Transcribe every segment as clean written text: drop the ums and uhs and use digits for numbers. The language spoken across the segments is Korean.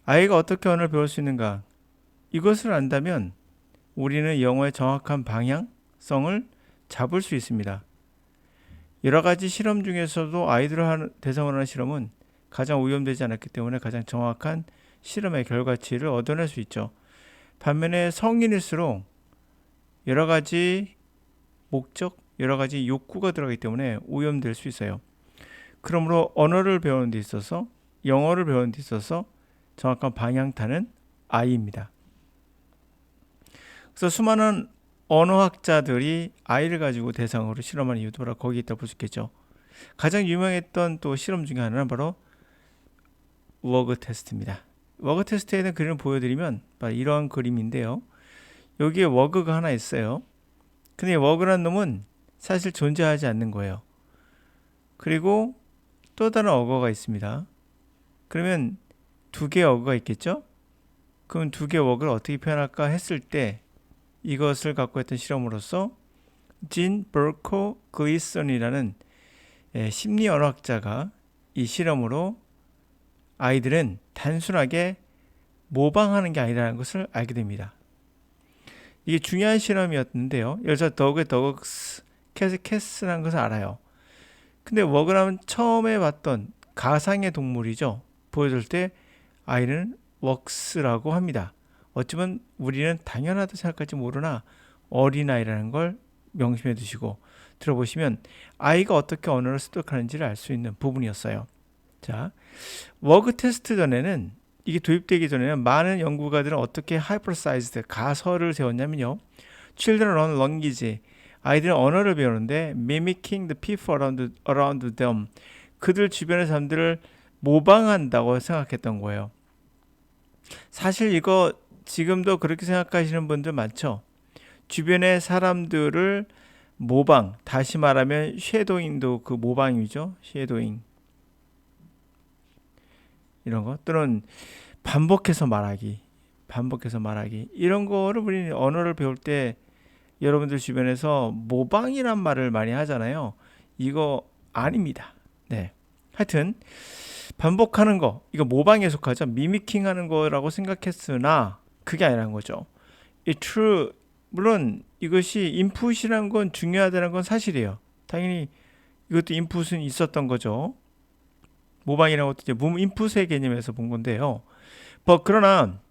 아이가 어떻게 언어를 배울 수 있는가? 이것을 안다면 우리는 영어의 정확한 방향성을 잡을 수 있습니다. 여러 가지 실험 중에서도 아이들을 대상으로 하는 실험은 가장 오염되지 않았기 때문에 가장 정확한 실험의 결과치를 얻어낼 수 있죠. 반면에 성인일수록 여러 가지 목적, 여러 가지 욕구가 들어가기 때문에 오염될 수 있어요. 그러므로 언어를 배우는 데 있어서, 영어를 배우는 데 있어서 정확한 방향타는 아이입니다. 그래서 수많은 언어학자들이 아이를 가지고 대상으로 실험한 이유도 바로 거기에 있다 볼 수 있겠죠. 가장 유명했던 또 실험 중에 하나는 바로 워그 테스트입니다. 워그 테스트에는 그림을 보여드리면 바로 이런 그림인데요. 여기에 워그가 하나 있어요. 근데 워그란 놈은 사실 존재하지 않는 거예요. 그리고 또 다른 어거가 있습니다. 그러면 두 개의 어거가 있겠죠? 그럼 두 개의 워그를 어떻게 표현할까 했을 때 이것을 갖고 했던 실험으로서 진 버코 글리슨이라는 심리 언어학자가 이 실험으로 아이들은 단순하게 모방하는 게 아니라는 것을 알게 됩니다. 이게 중요한 실험이었는데요. 여기서 더그스 캐스라는 것을 알아요. 근데 워그라면 처음에 봤던 가상의 동물이죠. 보여줄 때 아이는 웍스라고 합니다. 어쩌면 우리는 당연하다 생각할지 모르나 어린아이라는 걸 명심해 두시고 들어보시면 아이가 어떻게 언어를 습득하는지를 알 수 있는 부분이었어요. 자, 워그 테스트 전에는 이게 도입되기 전에는 많은 연구가들은 어떻게 하이퍼사이즈드 가설을 세웠냐면요. Children learn language. 아이들은 언어를 배우는데 mimicking the people around them. 그들 주변의 사람들을 모방한다고 생각했던 거예요. 사실 이거 지금도 그렇게 생각하시는 분들 많죠. 주변의 사람들을 모방, 다시 말하면 쉐도잉도 그 모방이죠. 쉐도잉. 이런 거 또는 반복해서 말하기 이런 거를 우리 언어를 배울 때 여러분들 주변에서 모방이란 말을 많이 하잖아요. 이거 아닙니다. 네. 하여튼 반복하는 거 이거 모방에 속하죠. 미미킹 하는 거라고 생각했으나 그게 아니라는 거죠. 이 true 물론 이것이 인풋이라는 건 중요하다는 건 사실이에요. 당연히 이것도 인풋은 있었던 거죠. 모방이라는 것도 이제 인풋의 개념에서 본 건데요. 그러나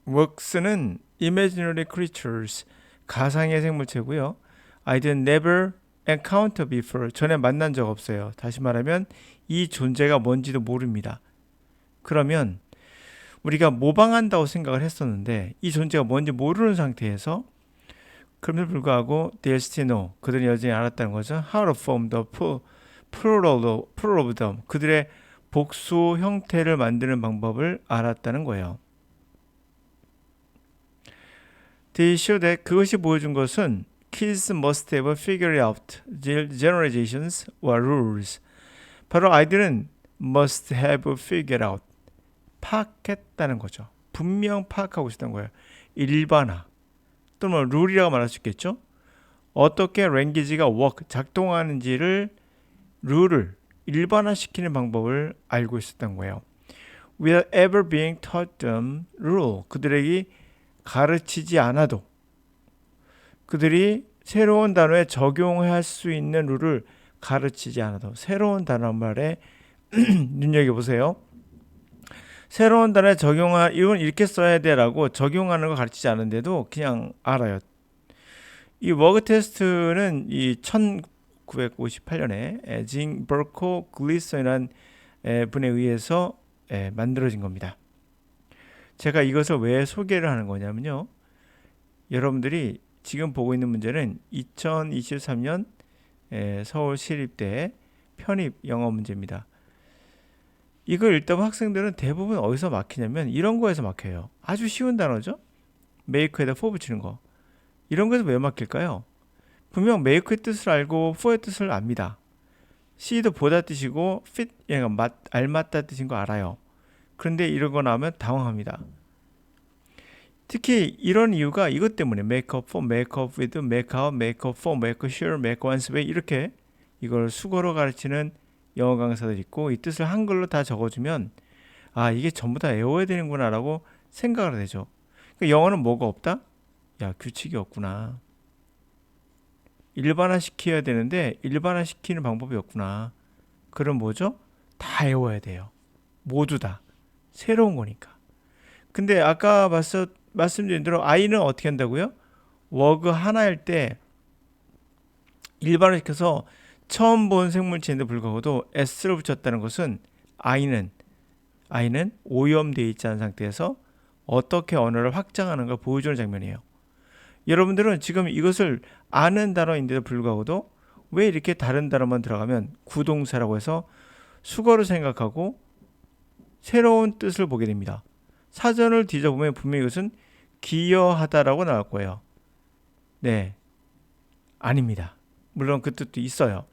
works는 imaginary creatures 가상의 생물체고요. 아이들은 never encounter before 전에 만난 적 없어요. 다시 말하면 이 존재가 뭔지도 모릅니다. 그러면 우리가 모방한다고 생각을 했었는데 이 존재가 뭔지 모르는 상태에서 그럼에도 불구하고 they still know 그들은 여전히 알았다는 거죠. How to form the plural of them 그들의 복수 형태를 만드는 방법을 알았다는 거예요. They show that 그것이 보여준 것은 kids must have figured out generalizations or rules. 바로 아이들은 must have figured out 파악했다는 거죠. 분명 파악하고 있었던 거예요. 일반화 또는 룰이라고 말할 수 있겠죠. 어떻게 랭귀지가 작동하는지를 룰을 일반화시키는 방법을 알고 있었던 거예요. Without ever being taught them rule 그들에게 가르치지 않아도 그들이 새로운 단어에 적용할 수 있는 룰을 가르치지 않아도 새로운 단어 말에 눈여겨보세요. 새로운 단어에 적용할 이건 이렇게 써야 돼라고 적용하는 거 가르치지 않은데도 그냥 알아요. 이 워그 테스트는 이 1958년에 진 버코 글리슨이라는 분에 의해서 만들어진 겁니다. 제가 이것을 왜 소개를 하는 거냐면요. 여러분들이 지금 보고 있는 문제는 2023년 서울시립대 편입 영어 문제입니다. 이걸 읽다 보면 학생들은 대부분 어디서 막히냐면 이런 거에서 막혀요. 아주 쉬운 단어죠. make에다 for 붙이는 거. 이런 거에서 왜 막힐까요? 분명 make의 뜻을 알고 for의 뜻을 압니다. C도 보다 뜻이고 fit, 알맞다 뜻인 거 알아요. 그런데 이런 거 나오면 당황합니다. 특히 이런 이유가 이것 때문에 make up for, make up with, make out, make up for, make sure, make one's way 이렇게 이걸 수거로 가르치는 영어 강사들 있고 이 뜻을 한글로 다 적어주면 아, 이게 전부 다 외워야 되는구나라고 생각을 되죠. 그러니까 영어는 뭐가 없다? 야, 규칙이 없구나. 일반화 시켜야 되는데 일반화 시키는 방법이 없구나. 그럼 뭐죠? 다 외워야 돼요. 모두 다. 새로운 거니까. 근데 아까 말씀드린 대로 I는 어떻게 한다고요? 워그 하나일 때 일반화 시켜서 처음 본 생물체인데 불구하고도 S를 붙였다는 것은 I는 오염되어 있지 않은 상태에서 어떻게 언어를 확장하는 걸 보여주는 장면이에요. 여러분들은 지금 이것을 아는 단어인데도 불구하고도 왜 이렇게 다른 단어만 들어가면 구동사라고 해서 수거를 생각하고 새로운 뜻을 보게 됩니다. 사전을 뒤져보면 분명히 이것은 기여하다라고 나올 거예요. 네, 아닙니다. 물론 그 뜻도 있어요.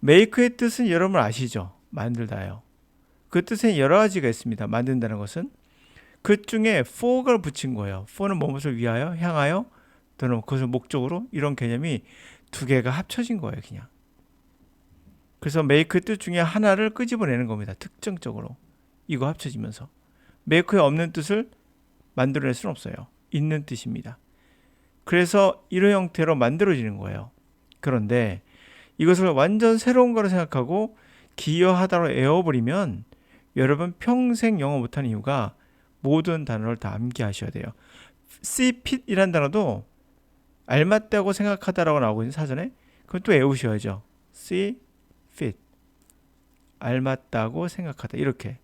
make의 뜻은 여러분 아시죠? 만들다요. 그 뜻에 여러 가지가 있습니다. 만든다는 것은 그 중에 for를 붙인 거예요. for는 무엇을 위하여, 향하여, 또는 그것을 목적으로 이런 개념이 두 개가 합쳐진 거예요, 그냥. 그래서 make 뜻 중에 하나를 끄집어내는 겁니다. 특정적으로 이거 합쳐지면서 make에 없는 뜻을 만들어낼 수는 없어요. 있는 뜻입니다. 그래서 이런 형태로 만들어지는 거예요. 그런데 이것을 완전 새로운 거로 생각하고 기여하다로 외워버리면 여러분 평생 영어 못하는 이유가 모든 단어를 다 암기하셔야 돼요. see fit이란 단어도 알맞다고 생각하다라고 나오고 있는 사전에 그건 또 외우셔야죠. see fit 알맞다고 생각하다 이렇게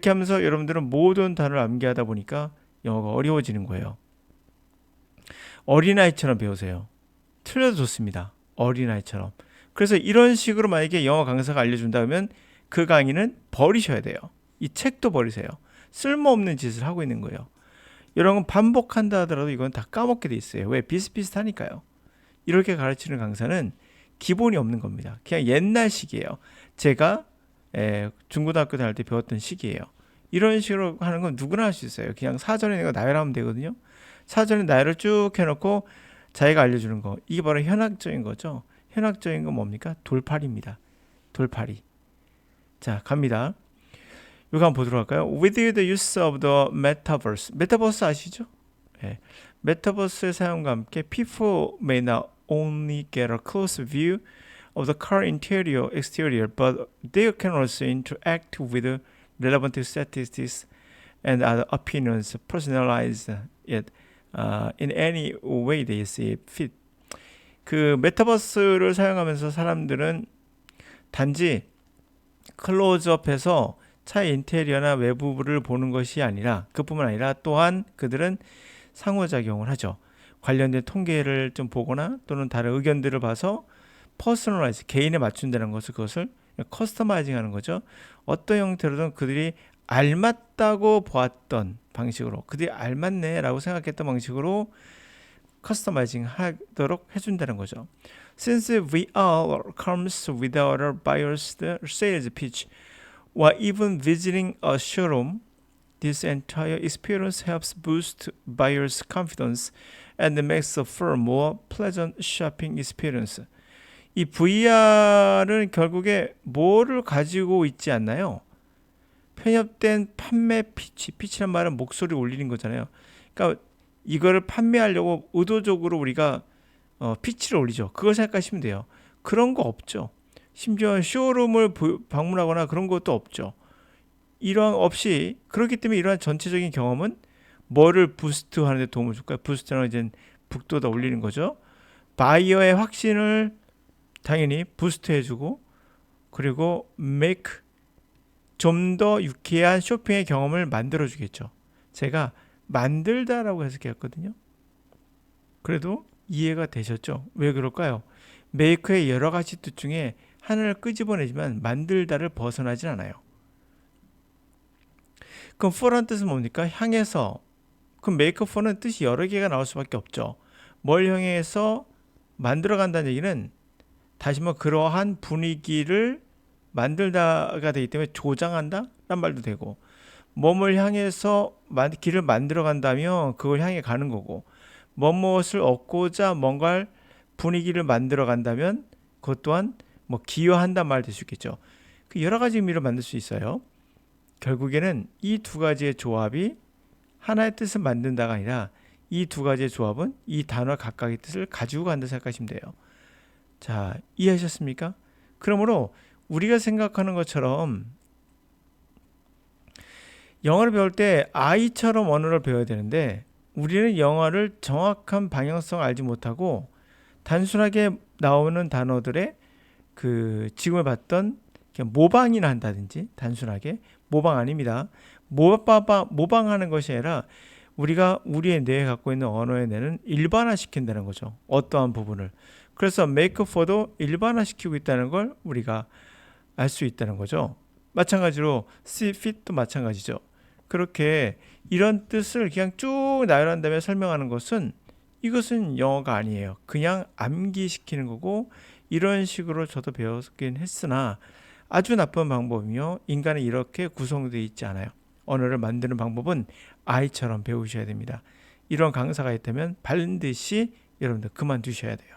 하면서 여러분들은 모든 단어를 암기하다 보니까 영어가 어려워지는 거예요. 어린아이처럼 배우세요. 틀려도 좋습니다. 어린아이처럼. 그래서 이런 식으로 만약에 영어 강사가 알려준다 그러면 그 강의는 버리셔야 돼요. 이 책도 버리세요. 쓸모없는 짓을 하고 있는 거예요. 이런 건 반복한다 하더라도 이건 다 까먹게 돼 있어요. 왜? 비슷비슷하니까요. 이렇게 가르치는 강사는 기본이 없는 겁니다. 그냥 옛날식이에요. 제가 중고등학교 다닐 때 배웠던 식이에요. 이런 식으로 하는 건 누구나 할 수 있어요. 그냥 사전에 내가 나열하면 되거든요. 사전에 나열을 쭉 해놓고 자기가 알려주는 거. 이게 바로 현학적인 거죠. 현학적인 건 뭡니까? 돌팔이입니다. 돌팔이. 자, 갑니다. 이거 한번 보도록 할까요? With the use of the metaverse. 메타버스 아시죠? 네. 메타버스의 사용과 함께 people may not only get a close view of the car interior, exterior, but they can also interact with relevant statistics and other opinions, personalize it in any way they see fit. 그 메타버스를 사용하면서 사람들은 단지 클로즈업해서 차의 인테리어나 외부를 보는 것이 아니라 그뿐만 아니라 또한 그들은 상호작용을 하죠. 관련된 통계를 좀 보거나 또는 다른 의견들을 봐서 퍼스널라이즈, 개인에 맞춘다는 것을 그것을 커스터마이징 하는 거죠. 어떤 형태로든 그들이 알맞다고 보았던 방식으로 그들이 알맞네 라고 생각했던 방식으로 커스터마이징 하도록 해준다는 거죠. Since VR comes without a biased sales pitch or even visiting a showroom, this entire experience helps boost buyers' confidence and makes for more pleasant shopping experience. 이 VR은 결국에 뭐를 가지고 있지 않나요? 편협된 판매 피치란 말은 목소리 올리는 거잖아요. 그러니까 이거를 판매하려고 의도적으로 우리가 피치를 올리죠. 그걸 생각하시면 돼요. 그런 거 없죠. 심지어 쇼룸을 방문하거나 그런 것도 없죠. 이러한 없이 그렇기 때문에 이러한 전체적인 경험은 뭐를 부스트하는 데 도움을 줄까요? 부스트는 이제 북돋아 올리는 거죠. 바이어의 확신을 당연히 부스트해주고 그리고 make 좀 더 유쾌한 쇼핑의 경험을 만들어주겠죠. 제가 만들다라고 해석했거든요. 그래도 이해가 되셨죠? 왜 그럴까요? make의 여러 가지 뜻 중에 하나를 끄집어내지만 만들다를 벗어나진 않아요. 그럼 for란 뜻은 뭡니까? 향해서. 그럼 make for는 뜻이 여러 개가 나올 수밖에 없죠. 뭘 향해서 만들어간다는 얘기는 다시 한번 그러한 분위기를 만들다가 되기 때문에 조장한다? 란 말도 되고 뭐뭘 향해서 길을 만들어 간다면 그걸 향해 가는 거고 무엇을 얻고자 뭔가 분위기를 만들어 간다면 그것 또한 뭐 기여한다 말 될 수 있겠죠. 그 여러 가지 의미를 만들 수 있어요. 결국에는 이 두 가지의 조합이 하나의 뜻을 만든다가 아니라 이 두 가지의 조합은 이 단어 각각의 뜻을 가지고 간다 생각하시면 돼요. 자, 이해하셨습니까? 그러므로 우리가 생각하는 것처럼 영어를 배울 때 아이처럼 언어를 배워야 되는데 우리는 영어를 정확한 방향성을 알지 못하고 단순하게 나오는 단어들의 그 지금을 봤던 그냥 모방이나 한다든지 단순하게 모방 아닙니다. 모방하는 것이 아니라 우리가 우리의 뇌에 갖고 있는 언어의 뇌는 일반화시킨다는 거죠. 어떠한 부분을. 그래서 make for도 일반화시키고 있다는 걸 우리가 알 수 있다는 거죠. 마찬가지로 see fit도 마찬가지죠. 그렇게 이런 뜻을 그냥 쭉 나열한 다음에 설명하는 것은 이것은 영어가 아니에요. 그냥 암기시키는 거고 이런 식으로 저도 배웠긴 했으나 아주 나쁜 방법이며 인간은 이렇게 구성되어 있지 않아요. 언어를 만드는 방법은 아이처럼 배우셔야 됩니다. 이런 강사가 있다면 반드시 여러분들 그만두셔야 돼요.